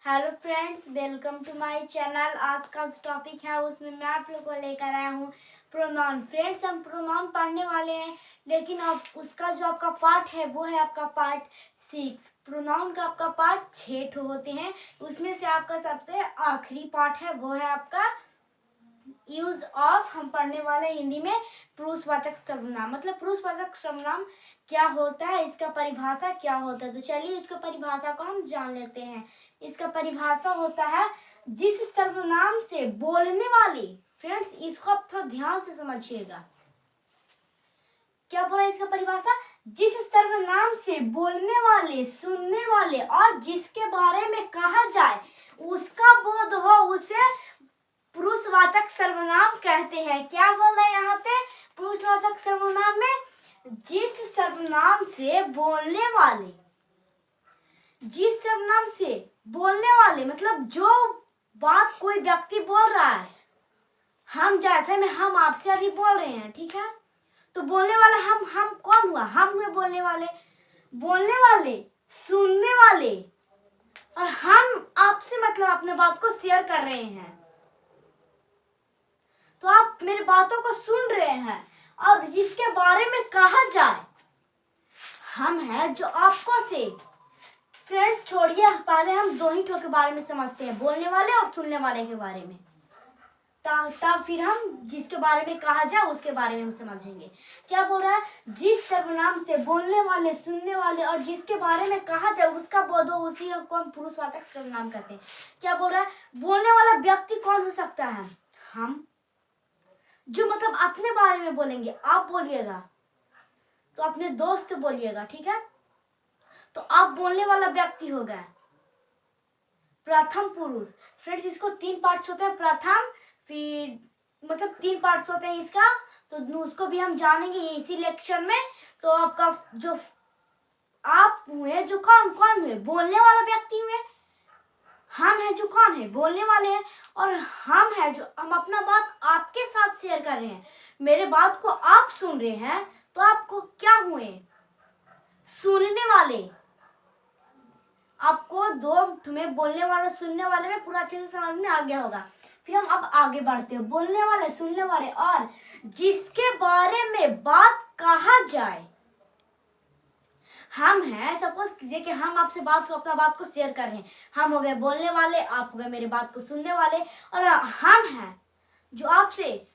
Hello friends, welcome to my channel. आज का जो टॉपिक है उसमें मैं आप लोग को लेकर आया हूँ प्रोनाउन। फ्रेंड्स, हम प्रोनाउन पढ़ने वाले हैं, लेकिन अब उसका जो आपका पार्ट है वो है आपका पार्ट 6। प्रोनाउन का आपका पार्ट 6 होते हैं, उसमें से आपका सबसे आखिरी पार्ट है वो है आपका यूज ऑफ। हम पढ़ने वाले हिंदी में पुरुषवाचक सर्वनाम। मतलब पुरुषवाचक सर्वनाम क्या होता है, इसका परिभाषा क्या होता है। तो चलिए इसका परिभाषा को हम जान लेते हैं। इसका परिभाषा होता है जिस सर्वनाम से बोलने वाले, फ्रेंड्स इसको आप थोड़ा ध्यान से समझिएगा। क्या बोला इसका परिभाषा? जिस सर्वनाम से बोलने वाले, सुनने वाले और जिसके बारे में कहा जाए उसका बोध हो उसे पुरुषवाचक सर्वनाम कहते हैं। क्या बोल रहे हैं यहाँ पे? पुरुषवाचक सर्वनाम में जिस सर्वनाम से बोलने वाले, जिस सर्वनाम से बोलने वाले मतलब जो बात कोई व्यक्ति बोल रहा है, हम जैसे में हम आपसे अभी बोल रहे हैं, ठीक है। तो बोलने वाला हम कौन हुआ? हम हुए बोलने वाले। बोलने वाले, सुनने वाले, और हम आपसे मतलब अपने बात को शेयर कर रहे हैं। तो आप मेरी बातों को सुन रहे हैं और जिसके बारे में कहा जाए, हम हैं जो आपको से। फ्रेंड्स छोड़िए, पहले हम दो ही के बारे में समझते हैं, बोलने वाले और सुनने वाले के बारे में। तब फिर हम जिसके बारे में कहा जाए उसके बारे में हम समझेंगे। क्या बोल रहा है? जिस सर्वनाम से बोलने वाले, सुनने वाले और जिसके बारे में कहा जाए उसका बोध हो उसी को हम पुरुषवाचक सर्वनाम कहते हैं। क्या बोल रहा है? बोलने वाला व्यक्ति कौन हो सकता है? हम, जो मतलब अपने बारे में बोलेंगे। आप बोलिएगा तो अपने दोस्त बोलिएगा, ठीक है। तो आप बोलने वाला व्यक्ति हो गया प्रथम पुरुष। फ्रेंड्स इसको 3 पार्ट्स होते हैं, प्रथम, फिर मतलब 3 पार्ट्स होते हैं इसका। तो उसको भी हम जानेंगे इसी लेक्चर में। तो आपका जो आप हुए, जो कौन हुए? बोलने वाला व्यक्ति हुए। हम हैं जो कौन है? बोलने वाले हैं। और हम हैं जो हम अपना बात आपके साथ शेयर कर रहे हैं। मेरे बात को आप सुन रहे हैं, तो आपको क्या हुए? सुनने वाले। आपको दो में बोलने वाले सुनने वाले में पूरा अच्छे से समझ में आ गया होगा। फिर हम अब आगे बढ़ते हैं। बोलने वाले, सुनने वाले और जिसके बारे में बात कहा जाए। हम हैं, सपोज कीजिए कि हम आपसे अपना बात को शेयर कर रहे हैं। हम हो गए बोलने वाले, आप हो गए मेरे बात को सुनने वाले, और हम हैं जो आपसे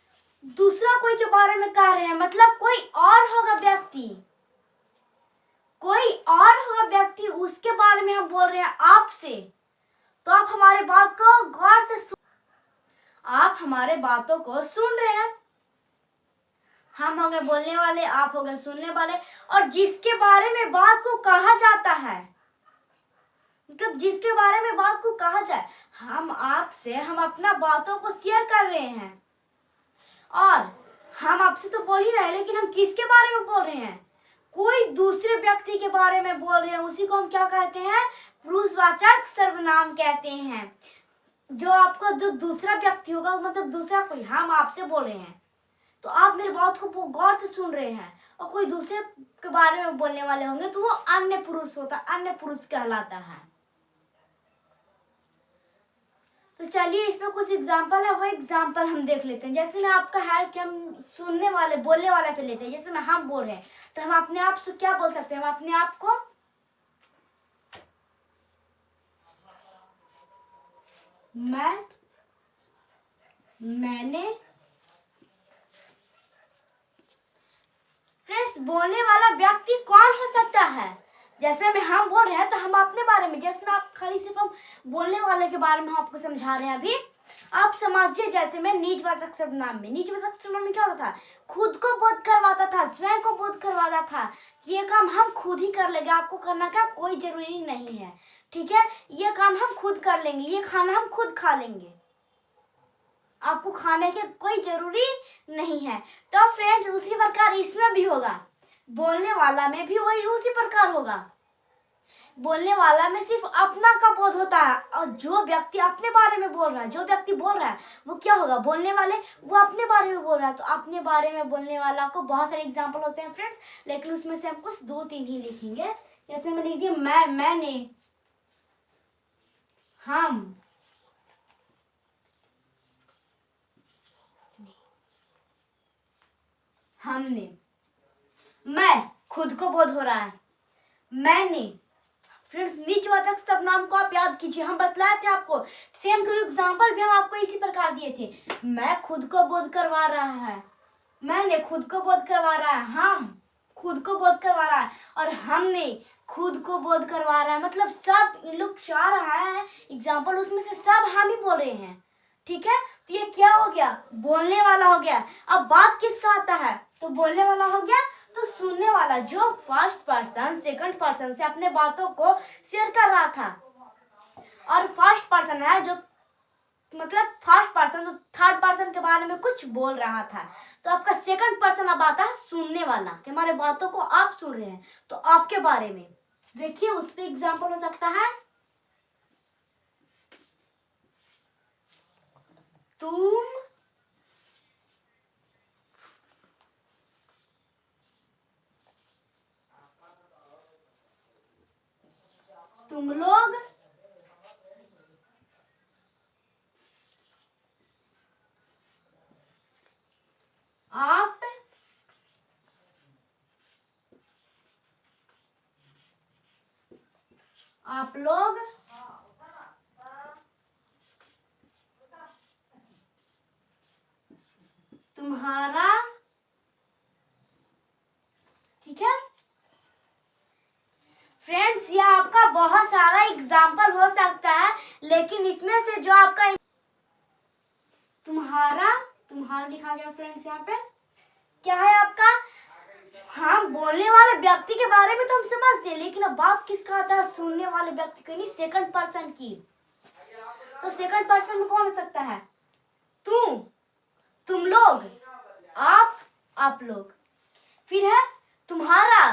दूसरा कोई के बारे में कह रहे हैं। मतलब कोई और होगा व्यक्ति, कोई और होगा व्यक्ति, उसके बारे में हम बोल रहे हैं आपसे। तो आप हमारे बात को गौर से आप हमारे बातों को सुन रहे हैं। हम हो गए बोलने वाले, आप हो गए सुनने वाले, और जिसके बारे में बात को कहा जाता है, मतलब जिसके बारे में बात को कहा जाए, हम आपसे हम अपना बातों को शेयर कर रहे हैं। और हम आपसे तो बोल ही रहे हैं, लेकिन हम किसके बारे में बोल रहे हैं? कोई दूसरे व्यक्ति के बारे में बोल रहे हैं। उसी को हम क्या कहते हैं? पुरुषवाचक सर्वनाम कहते हैं। जो आपका जो दूसरा व्यक्ति होगा, मतलब दूसरा कोई, हम आपसे बोल रहे हैं तो आप मेरे बात को गौर से सुन रहे हैं, और कोई दूसरे के बारे में बोलने वाले होंगे तो वो अन्य पुरुष होता, अन्य पुरुष कहलाता है। तो चलिए इसमें कुछ एग्जाम्पल है, वो एग्जाम्पल हम देख लेते हैं। जैसे में आपका है कि हम सुनने वाले, बोलने वाले पे लेते हैं। जैसे में हम बोल रहे हैं तो हम अपने आप से क्या बोल सकते हैं? हम अपने आप को मैंने। फ्रेंड्स बोलने वाला व्यक्ति कौन हो सकता है? जैसे में हम बोल रहे हैं तो हम अपने बारे में, जैसे में आप खाली सिर्फ हम बोलने वाले के बारे में हम आपको समझा रहे हैं। अभी आप समझिए, जैसे में निजवाचक सर्वनाम में, निजवाचक सर्वनाम में क्या होता था? खुद को बोध करवाता था, स्वयं को बोध करवाता था कि ये काम हम खुद ही कर लेंगे, आपको करना का कोई जरूरी नहीं है, ठीक है। ये काम हम खुद कर लेंगे, ये खाना हम खुद खा लेंगे, आपको खाने की कोई जरूरी नहीं है। तो फ्रेंड्स उसी प्रकार इसमें भी होगा, बोलने वाला में भी वही उसी प्रकार होगा। बोलने वाला में सिर्फ अपना का बोध होता है, और जो व्यक्ति अपने बारे में बोल रहा है, जो व्यक्ति बोल रहा है वो क्या होगा? बोलने वाले, वो अपने बारे में बोल रहा है। तो अपने बारे में बोलने वाला को बहुत सारे एग्जाम्पल होते हैं फ्रेंड्स, लेकिन उसमें से हम कुछ 2-3 ही लिखेंगे। जैसे मैं लिख दिया मैंने, हम, हमने। मैं, खुद को बोध हो रहा है। मैंने। फ्रेंड्स निजवाचक सर्वनाम को आप याद कीजिए, हम बतलाए थे आपको, सेम टू एग्जाम्पल भी हम आपको इसी प्रकार दिए थे। मैं खुद को बोध करवा रहा है, मैंने खुद को बोध करवा रहा है, हम खुद को बोध करवा रहा है, और हमने खुद को बोध करवा रहा है। मतलब सब इन लोग चाह रहा है एग्जाम्पल, उसमें से सब हम ही बोल रहे हैं। ठीक है, तो ये क्या हो गया, बोलने वाला हो गया। अब बात किसका आता है, तो बोलने वाला हो गया, तो सुनने वाला जो फर्स्ट पर्सन सेकंड पर्सन से अपने बातों को शेयर कर रहा था। और फर्स्ट पर्सन है जो, मतलब फर्स्ट पर्सन तो थर्ड पर्सन के बारे में कुछ बोल रहा था। तो आपका सेकंड पर्सन अब आता है सुनने वाला, कि हमारे बातों को आप सुन रहे हैं, तो आपके बारे में देखिए, उस पर एग्जाम्पल हो सकता है, तुम लोग, आप, आप लोग, तुम्हारा। ठीक है फ्रेंड्स, यह आपका बहुत सारा एग्जाम्पल हो सकता है, लेकिन इसमें से जो आपका तुम्हारा, तुम्हारा लिखा गया फ्रेंड्स, यहाँ पे क्या है आपका, हम बोलने वाले व्यक्ति के बारे में तो हम समझ गए, लेकिन अब बात किसका आता है, सुनने वाले व्यक्ति की, नहीं सेकंड पर्सन की। तो सेकंड पर्सन में कौन हो सकता है, तुम लोग, आप लोग। फिर है तुम्हारा,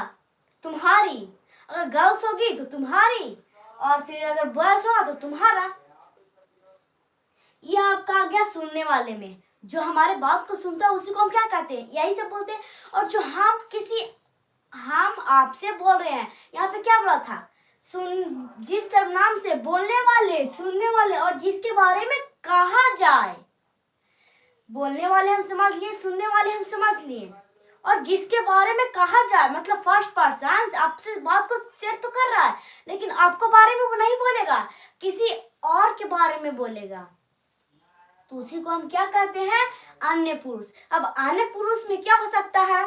तुम्हारी, अगर गर्ल्स होगी तो तुम्हारी, और फिर अगर बॉयज होगा तो तुम्हारा। यह आपका आ गया सुनने वाले में, जो हमारे बात को सुनता है उसी को हम क्या कहते हैं, यही से बोलते हैं। और जो हम आपसे बोल रहे हैं, यहाँ पे क्या बोला था, जिस सर्वनाम से बोलने वाले, सुनने वाले, और जिसके बारे में कहा जाए, बोलने वाले हम समझ लिए, सुनने वाले हम समझ लिए, और जिसके बारे में कहा जाए, मतलब फर्स्ट पर्सन आपसे बात को शेयर तो कर रहा है, लेकिन आपको बारे में वो नहीं बोलेगा, किसी और के बारे में बोलेगा, तो उसी को हम क्या कहते हैं, अन्य पुरुष। अब अन्य पुरुष में क्या हो सकता है,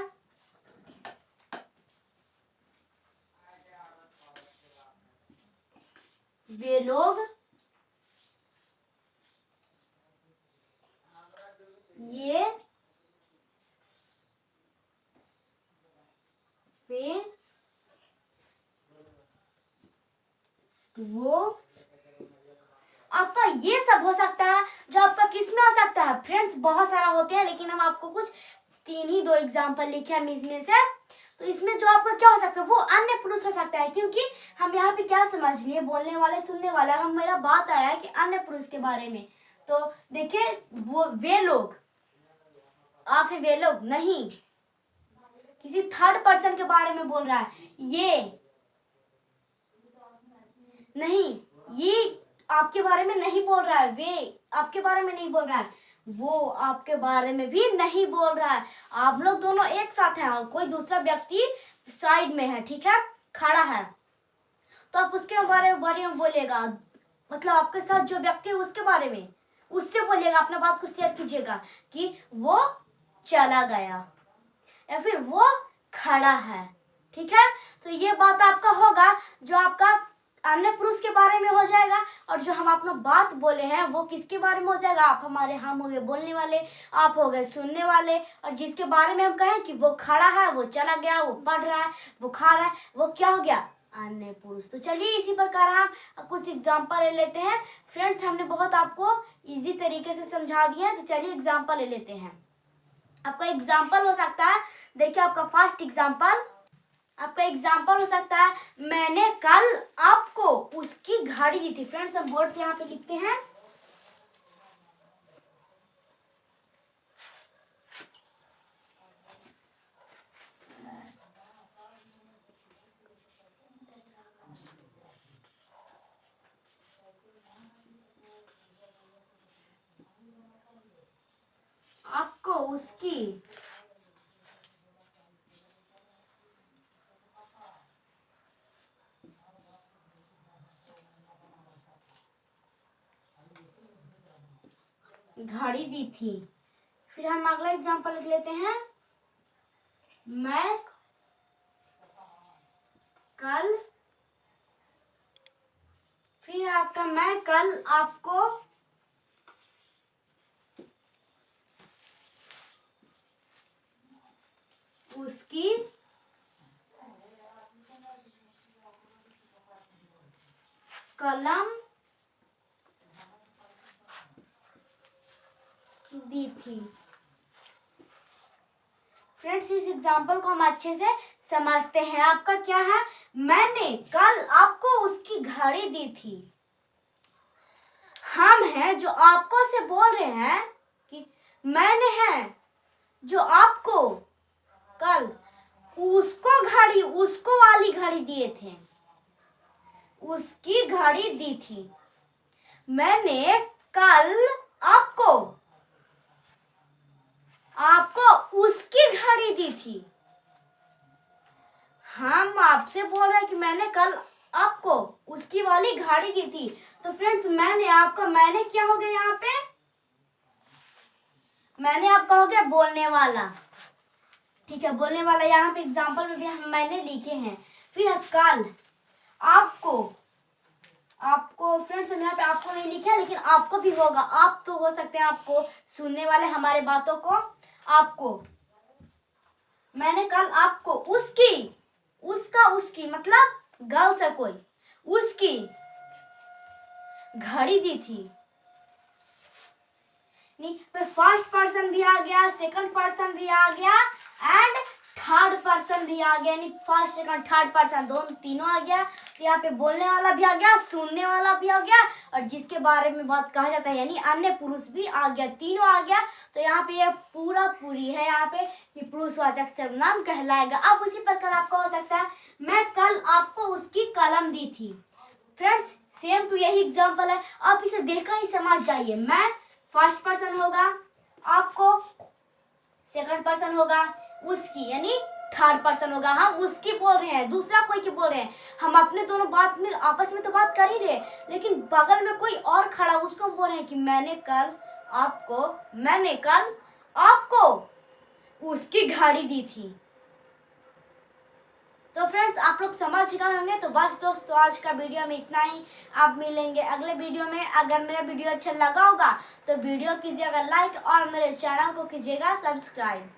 वे लोग, ये, वे, वो। आपका ये सब हो सकता है, जो आपका किस में हो सकता है फ्रेंड्स, बहुत सारा होते हैं, लेकिन हम आपको कुछ 2 एग्जाम्पल लिखे हम इसमें से। तो इसमें जो आपका क्या हो सकता है, वो अन्य पुरुष हो सकता है, क्योंकि हम यहाँ पे क्या समझ लिए, बोलने वाले, सुनने वाला। अब मेरा बात आया है कि अन्य पुरुष के बारे में, तो देखिए वो वे लोग, आप वे लोग नहीं, किसी थर्ड पर्सन के बारे में बोल रहा है, ये नहीं, ये आपके बारे में नहीं बोल रहा है, वे आपके बारे में नहीं बोल रहा है, वो आपके बारे में भी नहीं बोल रहा है। आप लोग दोनों एक साथ हैं और कोई दूसरा व्यक्ति साइड में है, ठीक है, खड़ा है, तो आप उसके बारे में बोलिएगा, मतलब आपके साथ जो व्यक्ति है उसके बारे में, उससे बोलिएगा, अपना बात को शेयर कीजिएगा कि वो चला गया या फिर वो खड़ा है। ठीक है, तो ये बात आपका होगा, जो आपका अन्य पुरुष के बारे में हो जाएगा, और जो हम अपना बात बोले हैं वो किसके बारे में हो जाएगा, आप हमारे, हम हो गए बोलने वाले, आप हो गए सुनने वाले, और जिसके बारे में हम कहें कि वो खड़ा है, वो चला गया, वो पढ़ रहा है, वो खा रहा है, वो क्या हो गया, अन्य पुरुष। तो चलिए इसी प्रकार हम कुछ एग्जाम्पल ले लेते हैं फ्रेंड्स, हमने बहुत आपको इजी तरीके से समझा दिया है, तो चलिए एग्जाम्पल ले लेते हैं। आपका एग्जाम्पल हो सकता है, देखिए आपका फर्स्ट एग्जाम्पल, आपका एग्जाम्पल हो सकता है, मैंने कल आपको उसकी घड़ी दी थी। फ्रेंड्स हम बोर्ड पे यहाँ पे लिखते हैं, उसकी घड़ी दी थी। फिर हम अगला एग्जांपल लिख लेते हैं। मैं कल, फिर आपका मैं कल आपको उसकी कलम दी थी। फ्रेंड्स, इस एग्जाम्पल को हम अच्छे से समझते हैं। आपका क्या है, मैंने कल आपको उसकी घड़ी दी थी। हम हैं जो आपको से बोल रहे हैं कि मैंने है जो आपको कल उसको घड़ी, उसको वाली घड़ी दिए थे, उसकी घड़ी दी थी। मैंने कल आपको उसकी घड़ी दी थी। हम आपसे बोल रहे हैं कि मैंने कल आपको उसकी वाली घड़ी दी थी। तो फ्रेंड्स, मैंने आपका, मैंने क्या हो गया यहाँ पे, मैंने आपका हो गया बोलने वाला। ठीक है, बोलने वाला यहाँ पे एग्जाम्पल में भी हम मैंने लिखे हैं। फिर कल आपको फ्रेंड्स, यहाँ पे आपको नहीं लिखा है, लेकिन आपको भी होगा। आप तो हो सकते हैं आपको सुनने वाले हमारे बातों को। आपको, मैंने कल आपको उसकी मतलब गर्ल्स है कोई, उसकी घड़ी दी थी। नहीं, फिर फर्स्ट पर्सन भी आ गया, सेकंड पर्सन भी आ गया एंड थर्ड पर्सन भी आ गया। यानी फर्स्ट सेकंड थर्ड पर्सन दोनों तीनों आ गया। तो यहाँ पे बोलने वाला भी आ गया, सुनने वाला भी आ गया, और जिसके बारे में बात कहा जाता है यानी अन्य पुरुष भी आ गया, तीनों आ गया। तो यहाँ पे ये पूरी है यहाँ पे कि पुरुषवाचक सर्वनाम कहलाएगा। अब उसी प्रकार आपका हो सकता है, मैं कल आपको उसकी कलम दी थी। फ्रेंड्स, सेम टू यही एग्जाम्पल है। आप इसे देखा ही समझ जाइए। मैं फर्स्ट पर्सन होगा, आपको सेकंड पर्सन होगा, उसकी यानी थर्ड पर्सन होगा। हम उसकी बोल रहे हैं, दूसरा कोई की बोल रहे हैं। हम अपने दोनों बात में आपस में तो बात कर ही रहे, लेकिन बगल में कोई और खड़ा, उसको हम बोल रहे हैं कि मैंने कल आपको उसकी घड़ी दी थी। तो फ्रेंड्स, आप लोग समझ गए होंगे। तो बस दोस्तों, आज का वीडियो में इतना ही। आप मिलेंगे अगले वीडियो में। अगर मेरा वीडियो अच्छा लगा होगा तो वीडियो कीजिएगा लाइक और मेरे चैनल को कीजिएगा सब्सक्राइब।